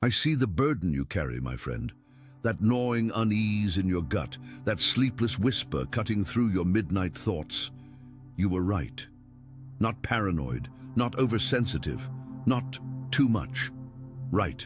I see the burden you carry, my friend. That gnawing unease in your gut, that sleepless whisper cutting through your midnight thoughts. You were right. Not paranoid, not oversensitive, not too much. Right.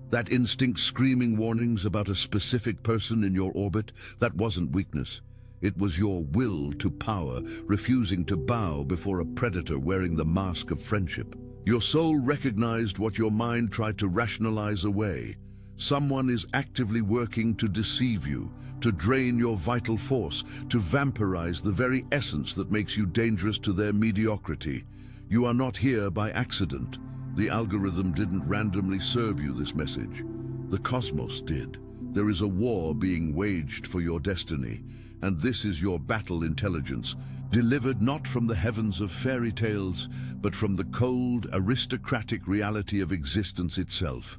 That instinct screaming warnings about a specific person in your orbit, that wasn't weakness. It was your will to power, refusing to bow before a predator wearing the mask of friendship. Your soul recognized what your mind tried to rationalize away. Someone is actively working to deceive you, to drain your vital force, to vampirize the very essence that makes you dangerous to their mediocrity. You are not here by accident. The algorithm didn't randomly serve you this message. The cosmos did. There is a war being waged for your destiny, and this is your battle intelligence, delivered not from the heavens of fairy tales, but from the cold, aristocratic reality of existence itself.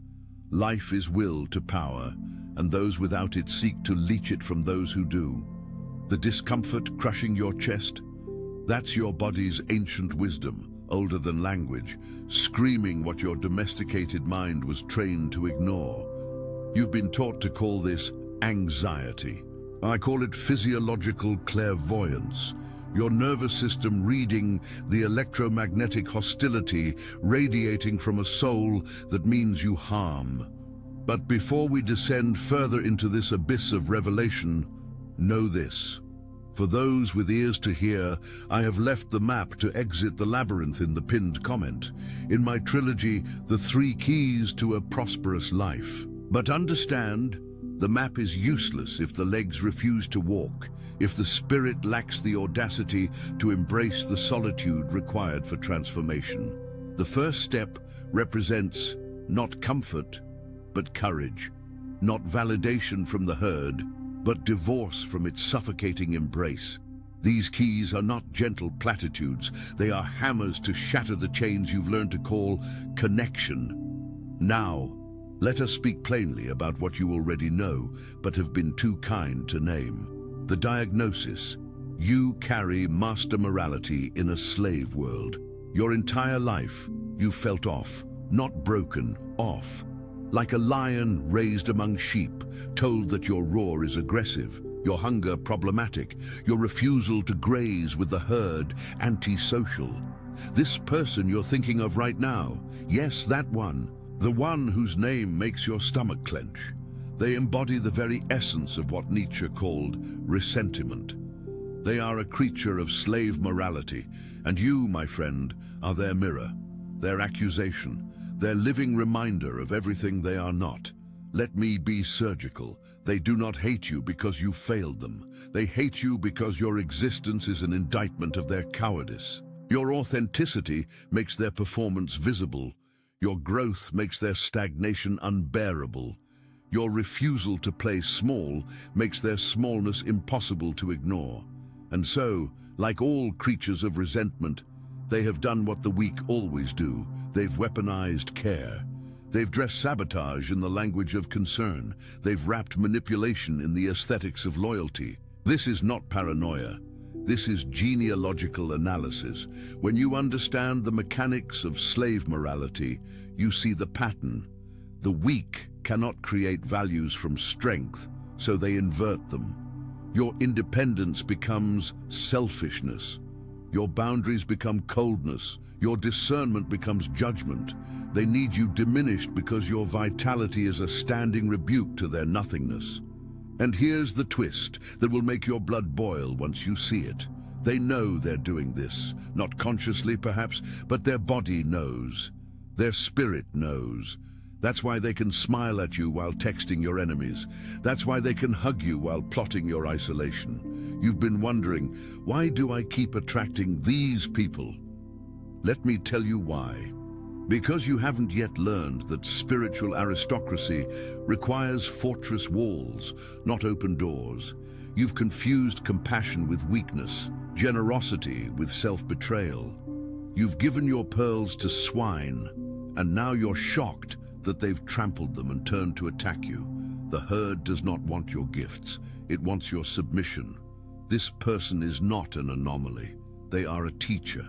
Life is will to power, and those without it seek to leech it from those who do. The discomfort crushing your chest, that's your body's ancient wisdom, older than language, screaming what your domesticated mind was trained to ignore. You've been taught to call this anxiety. I call it physiological clairvoyance. Your nervous system reading the electromagnetic hostility radiating from a soul that means you harm. But before we descend further into this abyss of revelation, know this. For those with ears to hear, I have left the map to exit the labyrinth in the pinned comment. In my trilogy, The 3 Keys to a Prosperous Life. But understand, the map is useless if the legs refuse to walk, if the spirit lacks the audacity to embrace the solitude required for transformation. The first step represents not comfort, but courage, not validation from the herd, but divorce from its suffocating embrace. These keys are not gentle platitudes, they are hammers to shatter the chains you've learned to call connection. Now, let us speak plainly about what you already know, but have been too kind to name. The diagnosis. You carry master morality in a slave world. Your entire life, you felt off, not broken, off. Like a lion raised among sheep, told that your roar is aggressive, your hunger problematic, your refusal to graze with the herd antisocial. This person you're thinking of right now, yes, that one, the one whose name makes your stomach clench. They embody the very essence of what Nietzsche called ressentiment. They are a creature of slave morality, and you, my friend, are their mirror, their accusation, their living reminder of everything they are not. Let me be surgical. They do not hate you because you failed them. They hate you because your existence is an indictment of their cowardice. Your authenticity makes their performance visible. Your growth makes their stagnation unbearable. Your refusal to play small makes their smallness impossible to ignore. And so, like all creatures of resentment, they have done what the weak always do. They've weaponized care. They've dressed sabotage in the language of concern. They've wrapped manipulation in the aesthetics of loyalty. This is not paranoia. This is genealogical analysis. When you understand the mechanics of slave morality, you see the pattern. The weak cannot create values from strength, so they invert them. Your independence becomes selfishness. Your boundaries become coldness. Your discernment becomes judgment. They need you diminished because your vitality is a standing rebuke to their nothingness. And here's the twist that will make your blood boil once you see it. They know they're doing this, not consciously perhaps, but their body knows. Their spirit knows. That's why they can smile at you while texting your enemies. That's why they can hug you while plotting your isolation. You've been wondering, why do I keep attracting these people? Let me tell you why. Because you haven't yet learned that spiritual aristocracy requires fortress walls, not open doors. You've confused compassion with weakness, generosity with self-betrayal. You've given your pearls to swine, and now you're shocked that they've trampled them and turned to attack you. The herd does not want your gifts. It wants your submission. This person is not an anomaly. They are a teacher.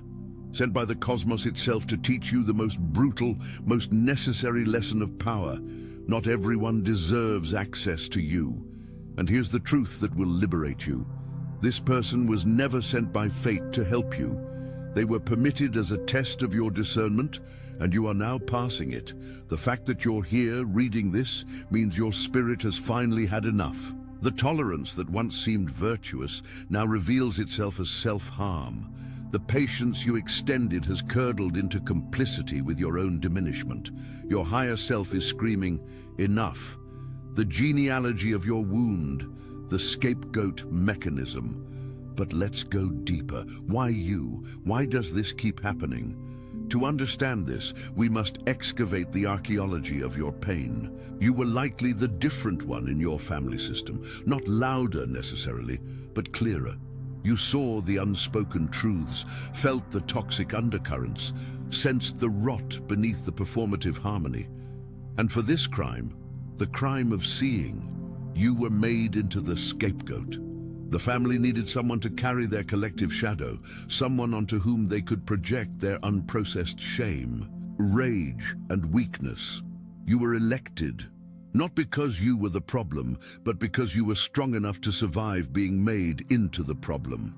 sent by the cosmos itself to teach you the most brutal, most necessary lesson of power. Not everyone deserves access to you. And here's the truth that will liberate you. This person was never sent by fate to help you. They were permitted as a test of your discernment, and you are now passing it. The fact that you're here reading this means your spirit has finally had enough. The tolerance that once seemed virtuous now reveals itself as self-harm. The patience you extended has curdled into complicity with your own diminishment. Your higher self is screaming, "Enough." The genealogy of your wound, the scapegoat mechanism. But let's go deeper. Why you? Why does this keep happening? To understand this, we must excavate the archaeology of your pain. You were likely the different one in your family system, not louder necessarily, but clearer. You saw the unspoken truths, felt the toxic undercurrents, sensed the rot beneath the performative harmony. And for this crime, the crime of seeing, you were made into the scapegoat. The family needed someone to carry their collective shadow, someone onto whom they could project their unprocessed shame, rage, and weakness. You were elected, not because you were the problem, but because you were strong enough to survive being made into the problem.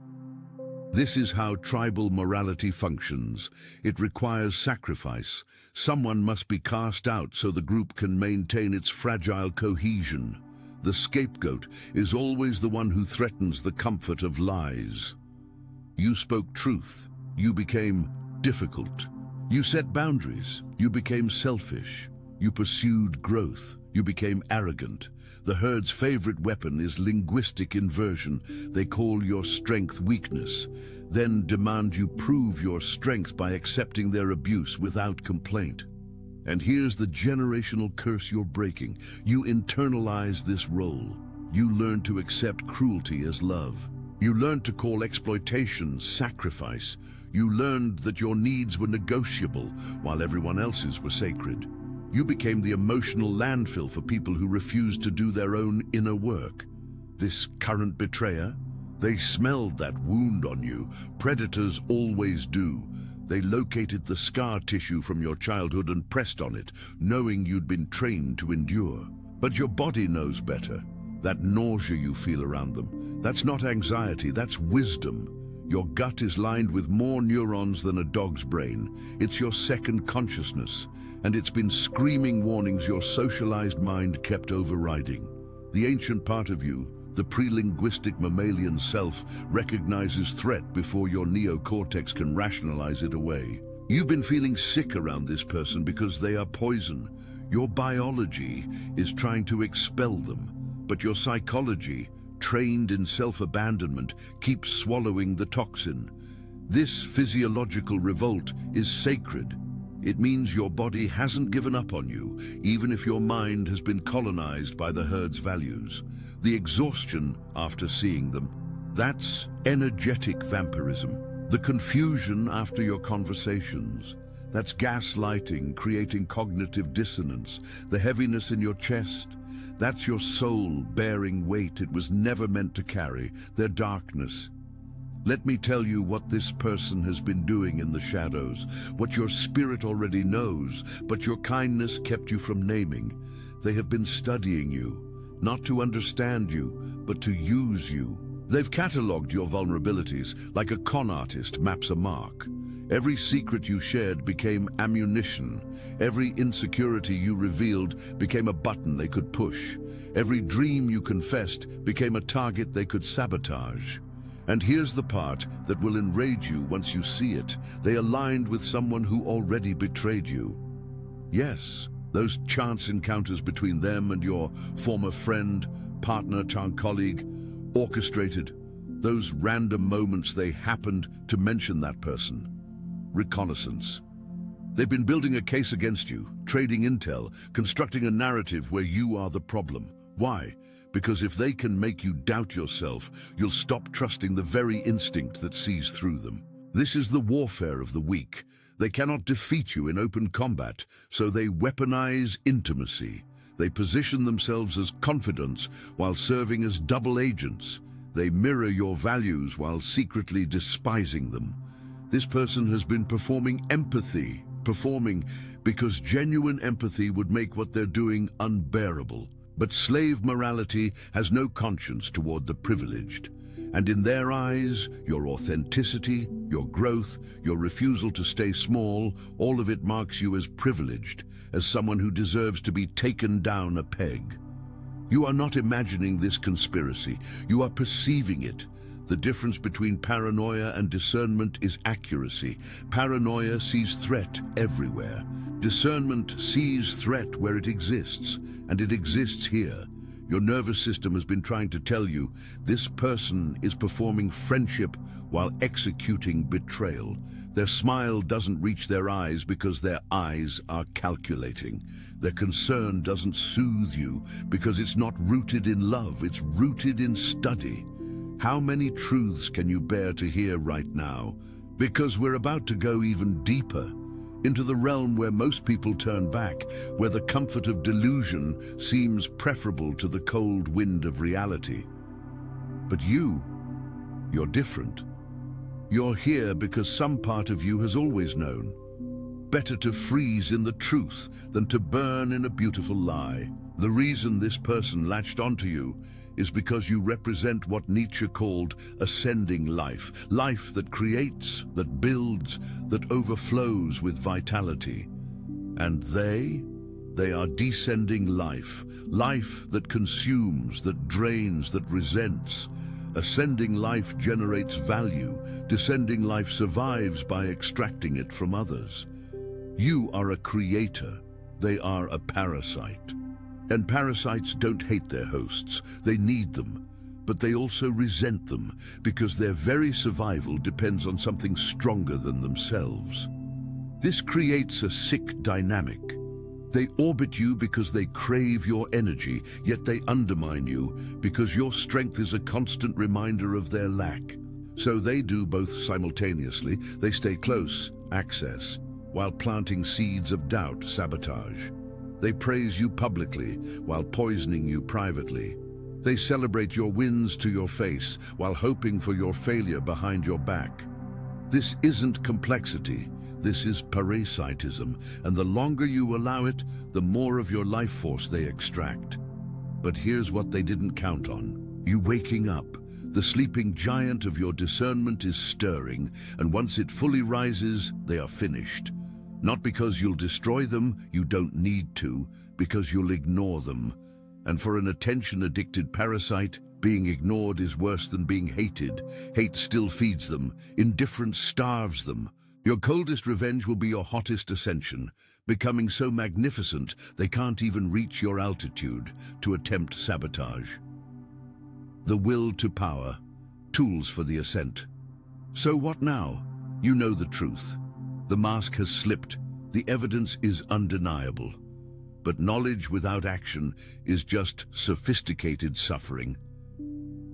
This is how tribal morality functions. It requires sacrifice. Someone must be cast out so the group can maintain its fragile cohesion. The scapegoat is always the one who threatens the comfort of lies. You spoke truth. You became difficult. You set boundaries. You became selfish. You pursued growth. You became arrogant. The herd's favorite weapon is linguistic inversion. They call your strength weakness, then demand you prove your strength by accepting their abuse without complaint. And here's the generational curse you're breaking. You internalize this role. You learn to accept cruelty as love. You learned to call exploitation sacrifice. You learned that your needs were negotiable while everyone else's were sacred. You became the emotional landfill for people who refused to do their own inner work. This current betrayer, they smelled that wound on you. Predators always do. They located the scar tissue from your childhood and pressed on it, knowing you'd been trained to endure. But your body knows better. That nausea you feel around them, that's not anxiety, that's wisdom. Your gut is lined with more neurons than a dog's brain. It's your second consciousness, and it's been screaming warnings your socialized mind kept overriding. The ancient part of you, the pre-linguistic mammalian self, recognizes threat before your neocortex can rationalize it away. You've been feeling sick around this person because they are poison. Your biology is trying to expel them, but your psychology, trained in self-abandonment, keeps swallowing the toxin. This physiological revolt is sacred. It means your body hasn't given up on you, even if your mind has been colonized by the herd's values. The exhaustion after seeing them, that's energetic vampirism. The confusion after your conversations, that's gaslighting, creating cognitive dissonance. The heaviness in your chest, that's your soul bearing weight it was never meant to carry, their darkness. Let me tell you what this person has been doing in the shadows, what your spirit already knows, but your kindness kept you from naming. They have been studying you, not to understand you, but to use you. They've catalogued your vulnerabilities like a con artist maps a mark. Every secret you shared became ammunition. Every insecurity you revealed became a button they could push. Every dream you confessed became a target they could sabotage. And here's the part that will enrage you once you see it. They aligned with someone who already betrayed you. Yes, those chance encounters between them and your former friend, partner, colleague, orchestrated. Those random moments they happened to mention that person. Reconnaissance. They've been building a case against you, trading intel, constructing a narrative where you are the problem. Why? Because if they can make you doubt yourself, you'll stop trusting the very instinct that sees through them. This is the warfare of the weak. They cannot defeat you in open combat, so they weaponize intimacy. They position themselves as confidants while serving as double agents. They mirror your values while secretly despising them. This person has been performing empathy, performing because genuine empathy would make what they're doing unbearable. But slave morality has no conscience toward the privileged. And in their eyes, your authenticity, your growth, your refusal to stay small, all of it marks you as privileged, as someone who deserves to be taken down a peg. You are not imagining this conspiracy. You are perceiving it. The difference between paranoia and discernment is accuracy. Paranoia sees threat everywhere. Discernment sees threat where it exists, and it exists here. Your nervous system has been trying to tell you this person is performing friendship while executing betrayal. Their smile doesn't reach their eyes because their eyes are calculating. Their concern doesn't soothe you because it's not rooted in love, it's rooted in study. How many truths can you bear to hear right now? Because we're about to go even deeper into the realm where most people turn back, where the comfort of delusion seems preferable to the cold wind of reality. But you're different. You're here because some part of you has always known. Better to freeze in the truth than to burn in a beautiful lie. The reason this person latched onto you is because you represent what Nietzsche called ascending life. Life that creates, that builds, that overflows with vitality. And they are descending life. Life that consumes, that drains, that resents. Ascending life generates value. Descending life survives by extracting it from others. You are a creator. They are a parasite. And parasites don't hate their hosts. They need them. But they also resent them because their very survival depends on something stronger than themselves. This creates a sick dynamic. They orbit you because they crave your energy, yet they undermine you because your strength is a constant reminder of their lack. So they do both simultaneously. They stay close, access, while planting seeds of doubt, sabotage. They praise you publicly while poisoning you privately. They celebrate your wins to your face while hoping for your failure behind your back. This isn't complexity. This is parasitism, and the longer you allow it, the more of your life force they extract. But here's what they didn't count on. You waking up. The sleeping giant of your discernment is stirring, and once it fully rises, they are finished. Not because you'll destroy them, you don't need to, because you'll ignore them. And for an attention-addicted parasite, being ignored is worse than being hated. Hate still feeds them. Indifference starves them. Your coldest revenge will be your hottest ascension, becoming so magnificent they can't even reach your altitude to attempt sabotage. The will to power, tools for the ascent. So what now? You know the truth. The mask has slipped. The evidence is undeniable. But knowledge without action is just sophisticated suffering.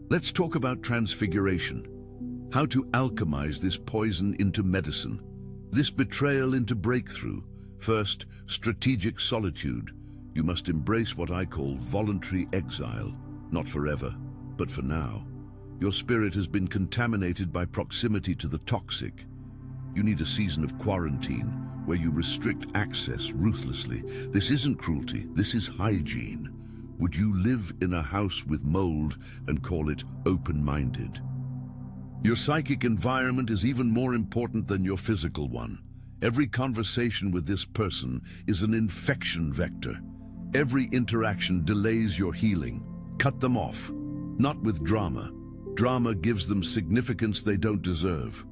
Let's talk about transfiguration. How to alchemize this poison into medicine. This betrayal into breakthrough. First, strategic solitude. You must embrace what I call voluntary exile. Not forever, but for now. Your spirit has been contaminated by proximity to the toxic. You need a season of quarantine where you restrict access ruthlessly. This isn't cruelty, this is hygiene. Would you live in a house with mold and call it open-minded? Your psychic environment is even more important than your physical one. Every conversation with this person is an infection vector. Every interaction delays your healing. Cut them off. Not with drama. Drama gives them significance they don't deserve.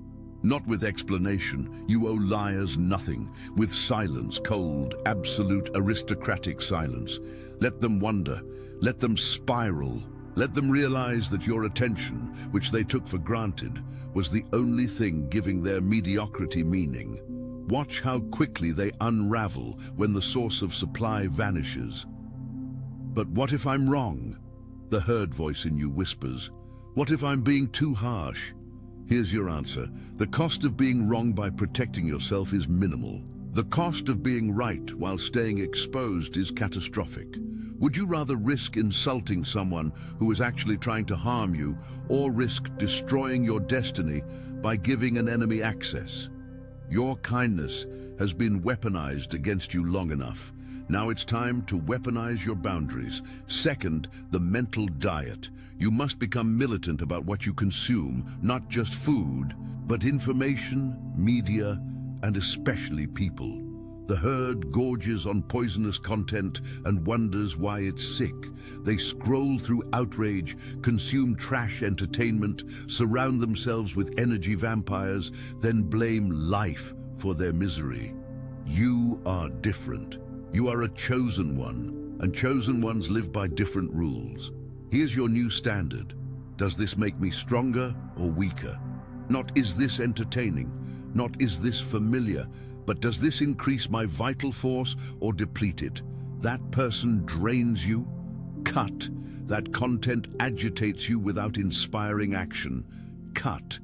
Not with explanation. You owe liars nothing. With silence, cold, absolute, aristocratic silence. Let them wonder. Let them spiral. Let them realize that your attention, which they took for granted, was the only thing giving their mediocrity meaning. Watch how quickly they unravel when the source of supply vanishes. But what if I'm wrong? The herd voice in you whispers. What if I'm being too harsh? Here's your answer. The cost of being wrong by protecting yourself is minimal. The cost of being right while staying exposed is catastrophic. Would you rather risk insulting someone who is actually trying to harm you, or risk destroying your destiny by giving an enemy access. Your kindness has been weaponized against you long enough. Now it's time to weaponize your boundaries. Second, the mental diet. You must become militant about what you consume, not just food, but information, media, and especially people. The herd gorges on poisonous content and wonders why it's sick. They scroll through outrage, consume trash entertainment, surround themselves with energy vampires, then blame life for their misery. You are different. You are a chosen one, and chosen ones live by different rules. Here's your new standard. Does this make me stronger or weaker? Not is this entertaining, not is this familiar, but does this increase my vital force or deplete it? That person drains you? Cut. That content agitates you without inspiring action? Cut.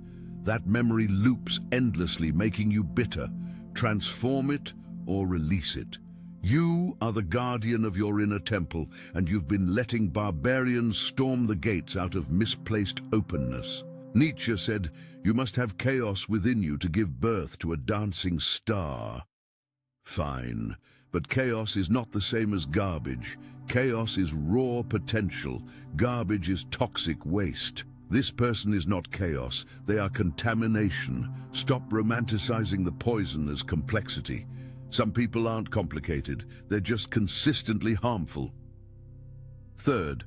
That memory loops endlessly, making you bitter. Transform it or release it. You are the guardian of your inner temple, and you've been letting barbarians storm the gates out of misplaced openness. Nietzsche said, "You must have chaos within you to give birth to a dancing star." Fine, but chaos is not the same as garbage. Chaos is raw potential. Garbage is toxic waste. This person is not chaos, they are contamination. Stop romanticizing the poison as complexity. Some people aren't complicated, they're just consistently harmful. Third,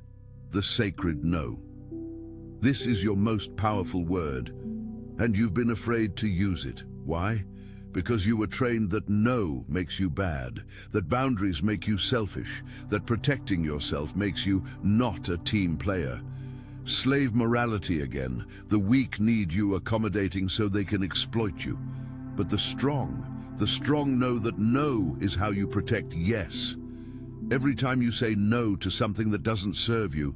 the sacred no. This is your most powerful word, and you've been afraid to use it. Why? Because you were trained that no makes you bad, that boundaries make you selfish, that protecting yourself makes you not a team player. Slave morality again. The weak need you accommodating so they can exploit you. But the strong know that no is how you protect yes. Every time you say no to something that doesn't serve you,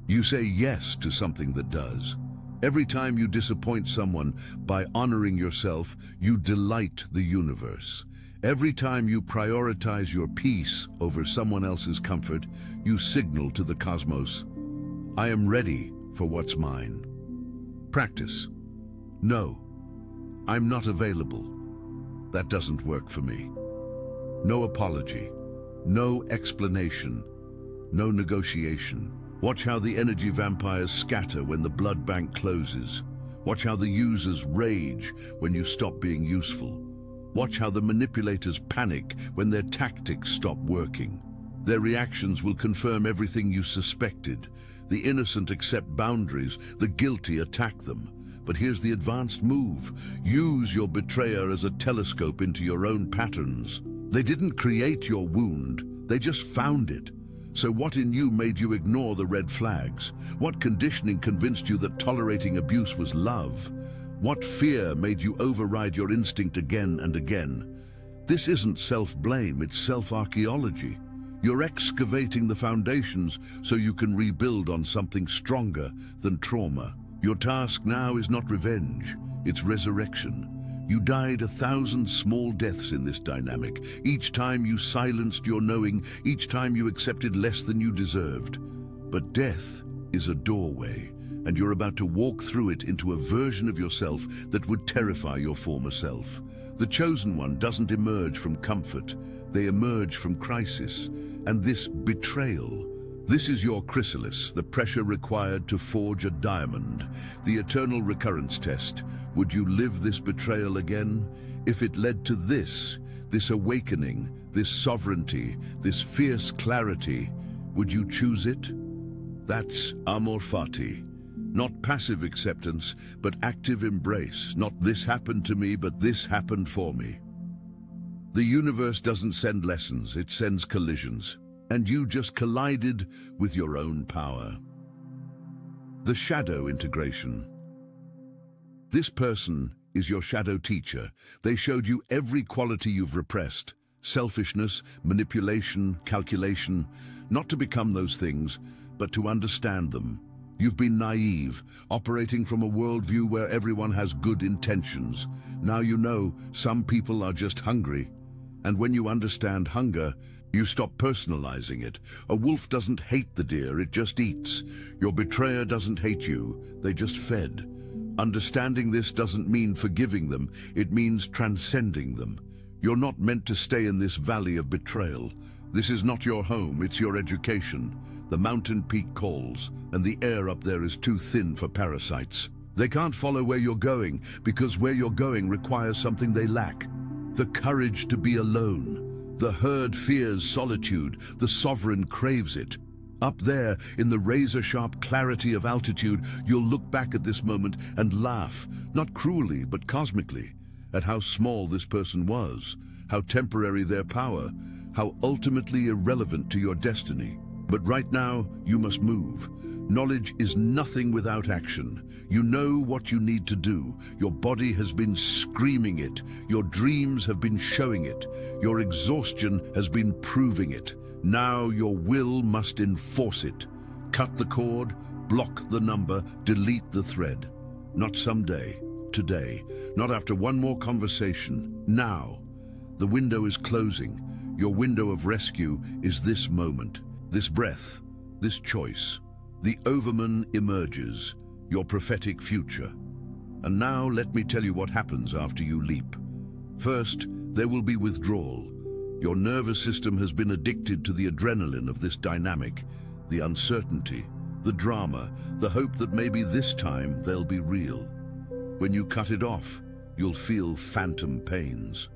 you say yes to something that does. Every time you disappoint someone by honoring yourself, you delight the universe. Every time you prioritize your peace over someone else's comfort, you signal to the cosmos, I am ready for what's mine. Practice. No, I'm not available. That doesn't work for me. No apology, no explanation, no negotiation. Watch how the energy vampires scatter when the blood bank closes. Watch how the users rage when you stop being useful. Watch how the manipulators panic when their tactics stop working. Their reactions will confirm everything you suspected. The innocent accept boundaries, the guilty attack them. But here's the advanced move. Use your betrayer as a telescope into your own patterns. They didn't create your wound, they just found it. So what in you made you ignore the red flags? What conditioning convinced you that tolerating abuse was love? What fear made you override your instinct again and again? This isn't self-blame, it's self-archaeology. You're excavating the foundations so you can rebuild on something stronger than trauma. Your task now is not revenge, it's resurrection. You died 1,000 small deaths in this dynamic. Each time you silenced your knowing, each time you accepted less than you deserved. But death is a doorway, and you're about to walk through it into a version of yourself that would terrify your former self. The chosen one doesn't emerge from comfort, they emerge from crisis. And this betrayal, this is your chrysalis, the pressure required to forge a diamond, the eternal recurrence test. Would you live this betrayal again? If it led to this awakening, this sovereignty, this fierce clarity, would you choose it? That's amor fati. Not passive acceptance, but active embrace. Not this happened to me, but this happened for me. The universe doesn't send lessons, it sends collisions. And you just collided with your own power. The shadow integration. This person is your shadow teacher. They showed you every quality you've repressed. Selfishness, manipulation, calculation. Not to become those things, but to understand them. You've been naive, operating from a worldview where everyone has good intentions. Now you know some people are just hungry. And when you understand hunger, you stop personalizing it. A wolf doesn't hate the deer, it just eats. Your betrayer doesn't hate you, they just fed. Understanding this doesn't mean forgiving them, it means transcending them. You're not meant to stay in this valley of betrayal. This is not your home, it's your education. The mountain peak calls, and the air up there is too thin for parasites. They can't follow where you're going, because where you're going requires something they lack. The courage to be alone. The herd fears solitude, the sovereign craves it. Up there, in the razor-sharp clarity of altitude, you'll look back at this moment and laugh, not cruelly, but cosmically, at how small this person was, how temporary their power, how ultimately irrelevant to your destiny. But right now, you must move. Knowledge is nothing without action. You know what you need to do. Your body has been screaming it. Your dreams have been showing it. Your exhaustion has been proving it. Now your will must enforce it. Cut the cord, block the number, delete the thread. Not someday, today. Not after one more conversation. Now. The window is closing. Your window of rescue is this moment, this breath, this choice. The Overman emerges, your prophetic future. And now let me tell you what happens after you leap. First, there will be withdrawal. Your nervous system has been addicted to the adrenaline of this dynamic, the uncertainty, the drama, the hope that maybe this time they'll be real. When you cut it off, you'll feel phantom pains.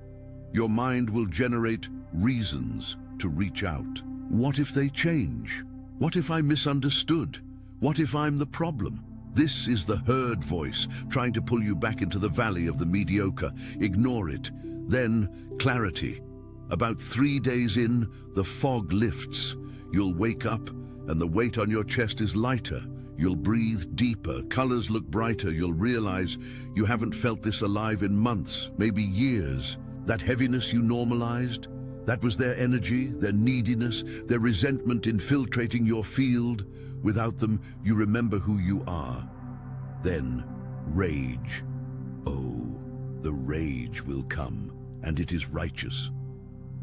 Your mind will generate reasons to reach out. What if they change? What if I misunderstood? What if I'm the problem? This is the herd voice trying to pull you back into the valley of the mediocre. Ignore it. Then, clarity. About 3 days in, the fog lifts. You'll wake up, and the weight on your chest is lighter. You'll breathe deeper, colors look brighter. You'll realize you haven't felt this alive in months, maybe years. That heaviness you normalized, that was their energy, their neediness, their resentment infiltrating your field. Without them, you remember who you are. Then, rage. Oh, the rage will come, and it is righteous.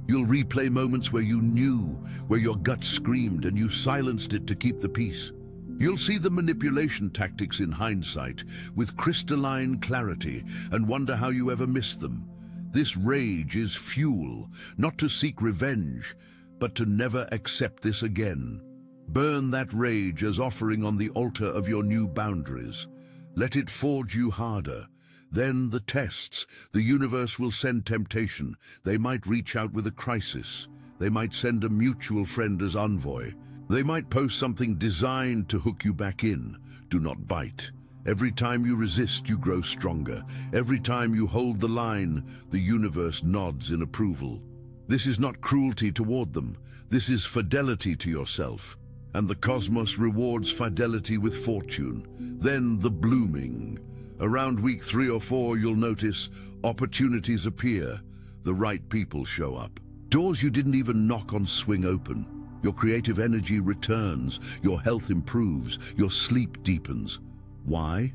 You'll replay moments where you knew, where your gut screamed and you silenced it to keep the peace. You'll see the manipulation tactics in hindsight, with crystalline clarity, and wonder how you ever missed them. This rage is fuel, not to seek revenge, but to never accept this again. Burn that rage as offering on the altar of your new boundaries. Let it forge you harder. Then the tests. The universe will send temptation. They might reach out with a crisis. They might send a mutual friend as envoy. They might post something designed to hook you back in. Do not bite. Every time you resist, you grow stronger. Every time you hold the line, the universe nods in approval. This is not cruelty toward them. This is fidelity to yourself. And the cosmos rewards fidelity with fortune. Then the blooming. Around week 3 or 4, you'll notice opportunities appear. The right people show up. Doors you didn't even knock on swing open. Your creative energy returns. Your health improves. Your sleep deepens. Why?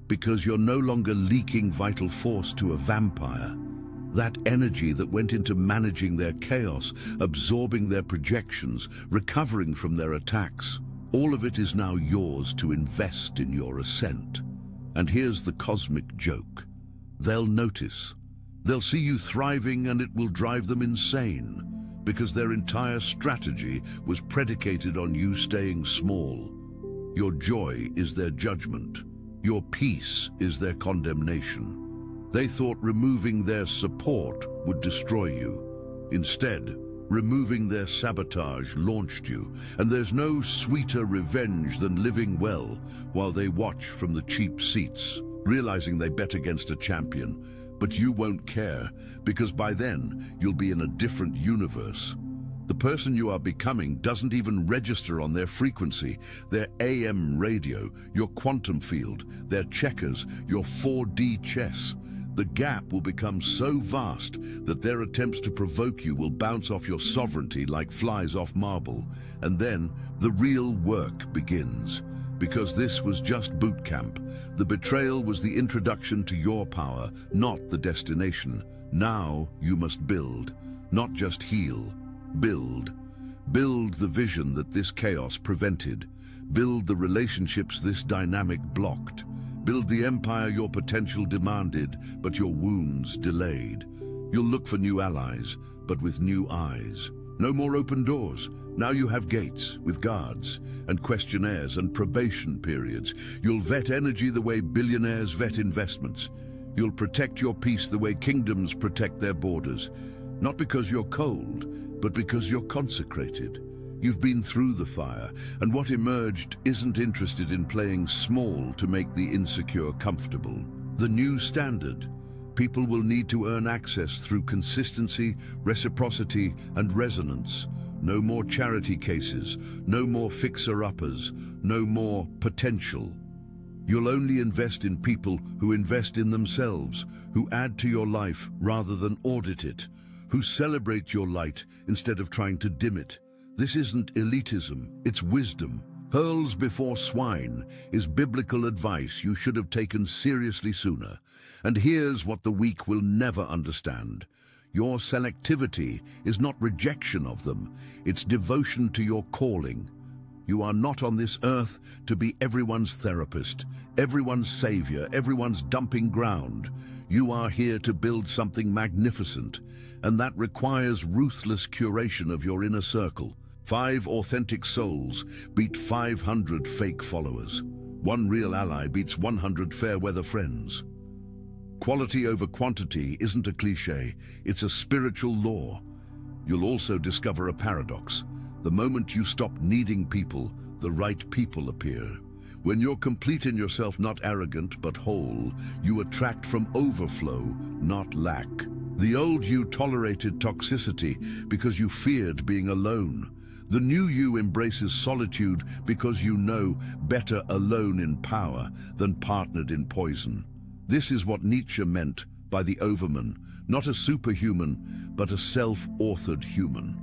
Because you're no longer leaking vital force to a vampire. That energy that went into managing their chaos, absorbing their projections, recovering from their attacks, all of it is now yours to invest in your ascent. And here's the cosmic joke. They'll notice. They'll see you thriving, and it will drive them insane, because their entire strategy was predicated on you staying small. Your joy is their judgment. Your peace is their condemnation. They thought removing their support would destroy you. Instead, removing their sabotage launched you, and there's no sweeter revenge than living well while they watch from the cheap seats, realizing they bet against a champion. But you won't care, because by then you'll be in a different universe. The person you are becoming doesn't even register on their frequency, their AM radio, your quantum field, their checkers, your 4D chess. The gap will become so vast that their attempts to provoke you will bounce off your sovereignty like flies off marble. And then the real work begins. Because this was just boot camp. The betrayal was the introduction to your power, not the destination. Now you must build, not just heal. Build. Build the vision that this chaos prevented. Build the relationships this dynamic blocked. Build the empire your potential demanded, but your wounds delayed. You'll look for new allies, but with new eyes. No more open doors. Now you have gates, with guards, and questionnaires and probation periods. You'll vet energy the way billionaires vet investments. You'll protect your peace the way kingdoms protect their borders. Not because you're cold, but because you're consecrated. You've been through the fire, and what emerged isn't interested in playing small to make the insecure comfortable. The new standard. People will need to earn access through consistency, reciprocity, and resonance. No more charity cases, no more fixer-uppers, no more potential. You'll only invest in people who invest in themselves, who add to your life rather than audit it, who celebrate your light instead of trying to dim it. This isn't elitism, it's wisdom. Pearls before swine is biblical advice you should have taken seriously sooner. And here's what the weak will never understand. Your selectivity is not rejection of them, it's devotion to your calling. You are not on this earth to be everyone's therapist, everyone's savior, everyone's dumping ground. You are here to build something magnificent, and that requires ruthless curation of your inner circle. 5 authentic souls beat 500 fake followers. 1 real ally beats 100 fair-weather friends. Quality over quantity isn't a cliché, it's a spiritual law. You'll also discover a paradox. The moment you stop needing people, the right people appear. When you're complete in yourself, not arrogant but whole, you attract from overflow, not lack. The old you tolerated toxicity because you feared being alone. The new you embraces solitude because you know better alone in power than partnered in poison. This is what Nietzsche meant by the overman, not a superhuman, but a self-authored human.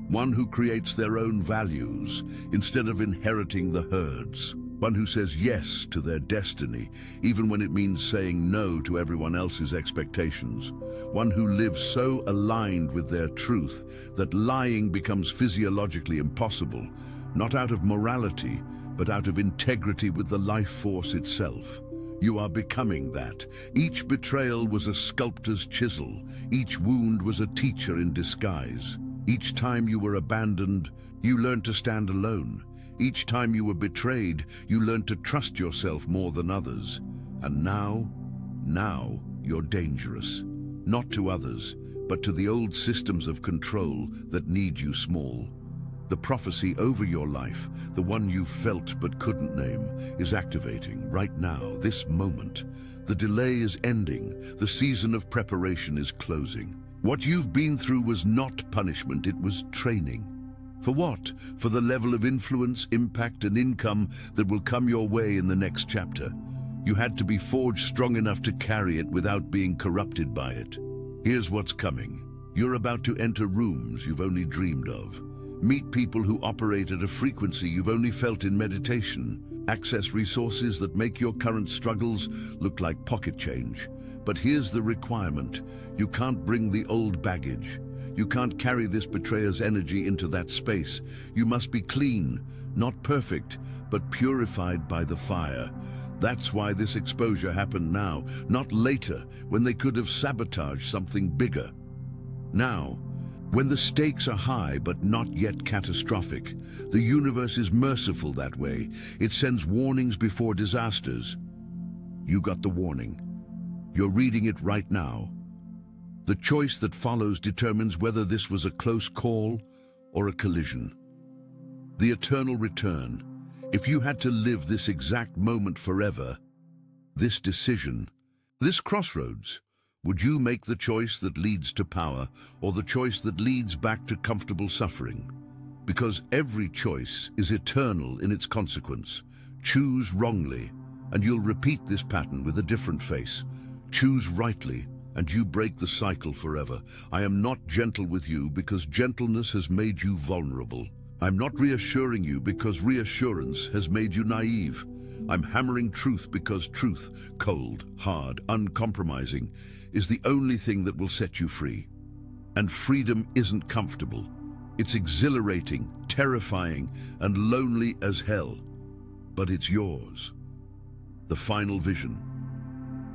One who creates their own values instead of inheriting the herd's. One who says yes to their destiny, even when it means saying no to everyone else's expectations. One who lives so aligned with their truth that lying becomes physiologically impossible, not out of morality, but out of integrity with the life force itself. You are becoming that. Each betrayal was a sculptor's chisel. Each wound was a teacher in disguise. Each time you were abandoned, you learned to stand alone. Each time you were betrayed, you learned to trust yourself more than others. And now you're dangerous. Not to others, but to the old systems of control that need you small. The prophecy over your life, the one you felt but couldn't name, is activating right now, this moment. The delay is ending. The season of preparation is closing. What you've been through was not punishment, it was training. For what? For the level of influence, impact, and income that will come your way in the next chapter. You had to be forged strong enough to carry it without being corrupted by it. Here's what's coming. You're about to enter rooms you've only dreamed of. Meet people who operate at a frequency you've only felt in meditation. Access resources that make your current struggles look like pocket change. But here's the requirement. You can't bring the old baggage. You can't carry this betrayer's energy into that space. You must be clean, not perfect, but purified by the fire. That's why this exposure happened now, not later, when they could have sabotaged something bigger. Now, when the stakes are high but not yet catastrophic, the universe is merciful that way. It sends warnings before disasters. You got the warning. You're reading it right now. The choice that follows determines whether this was a close call or a collision. The eternal return. If you had to live this exact moment forever, this decision, this crossroads, would you make the choice that leads to power or the choice that leads back to comfortable suffering? Because every choice is eternal in its consequence. Choose wrongly, and you'll repeat this pattern with a different face. Choose rightly, and you break the cycle forever. I am not gentle with you because gentleness has made you vulnerable. I'm not reassuring you because reassurance has made you naive. I'm hammering truth because truth, cold, hard, uncompromising, is the only thing that will set you free. And freedom isn't comfortable. It's exhilarating, terrifying, and lonely as hell. But it's yours. the final vision.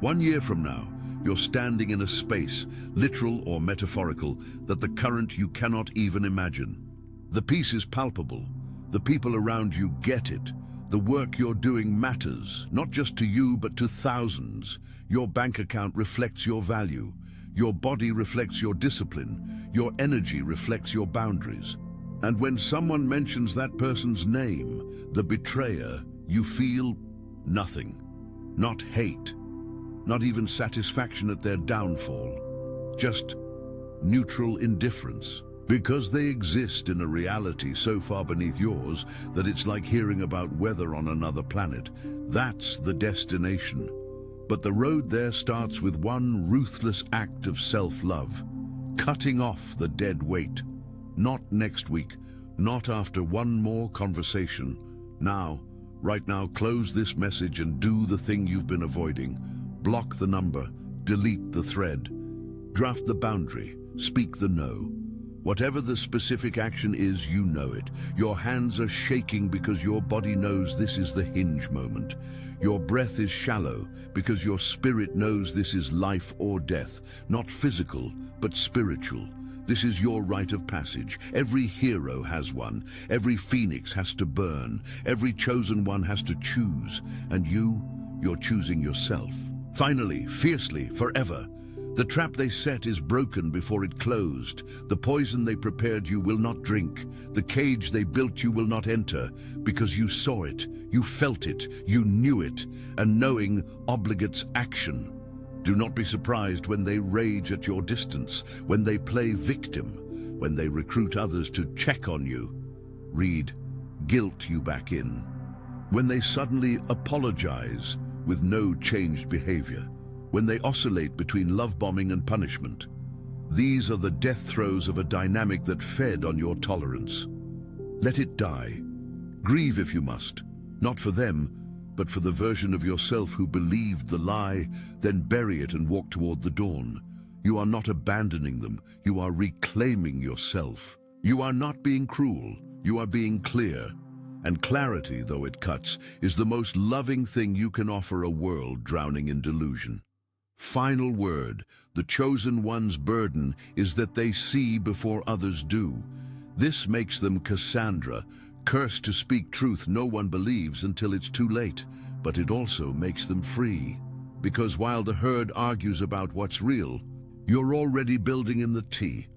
1 year from now, you're standing in a space, literal or metaphorical, that the current you cannot even imagine. The peace is palpable. The people around you get it. The work you're doing matters, not just to you, but to thousands. Your bank account reflects your value. Your body reflects your discipline. Your energy reflects your boundaries. And when someone mentions that person's name, the betrayer, you feel nothing. Not hate. Not even satisfaction at their downfall. Just neutral indifference. Because they exist in a reality so far beneath yours that it's like hearing about weather on another planet. That's the destination. But the road there starts with one ruthless act of self-love. Cutting off the dead weight. Not next week. Not after one more conversation. Now, right now, close this message and do the thing you've been avoiding. Block the number. Delete the thread. Draft the boundary. Speak the no. Whatever the specific action is, you know it. Your hands are shaking because your body knows this is the hinge moment. Your breath is shallow because your spirit knows this is life or death, not physical, but spiritual. This is your rite of passage. Every hero has one. Every phoenix has to burn. Every chosen one has to choose. And you're choosing yourself. Finally, fiercely, forever. The trap they set is broken before it closed. The poison they prepared you will not drink. The cage they built you will not enter, because you saw it, you felt it, you knew it, and knowing obligates action. Do not be surprised when they rage at your distance, when they play victim, when they recruit others to check on you. Read, guilt you back in. When they suddenly apologize with no changed behavior. When they oscillate between love bombing and punishment. These are the death throes of a dynamic that fed on your tolerance. Let it die. Grieve if you must, not for them, but for the version of yourself who believed the lie, then bury it and walk toward the dawn. You are not abandoning them, you are reclaiming yourself. You are not being cruel, you are being clear. And clarity, though it cuts, is the most loving thing you can offer a world drowning in delusion. Final word, the chosen one's burden is that they see before others do. This makes them Cassandra, cursed to speak truth no one believes until it's too late. But it also makes them free. Because while the herd argues about what's real, you're already building in the tea.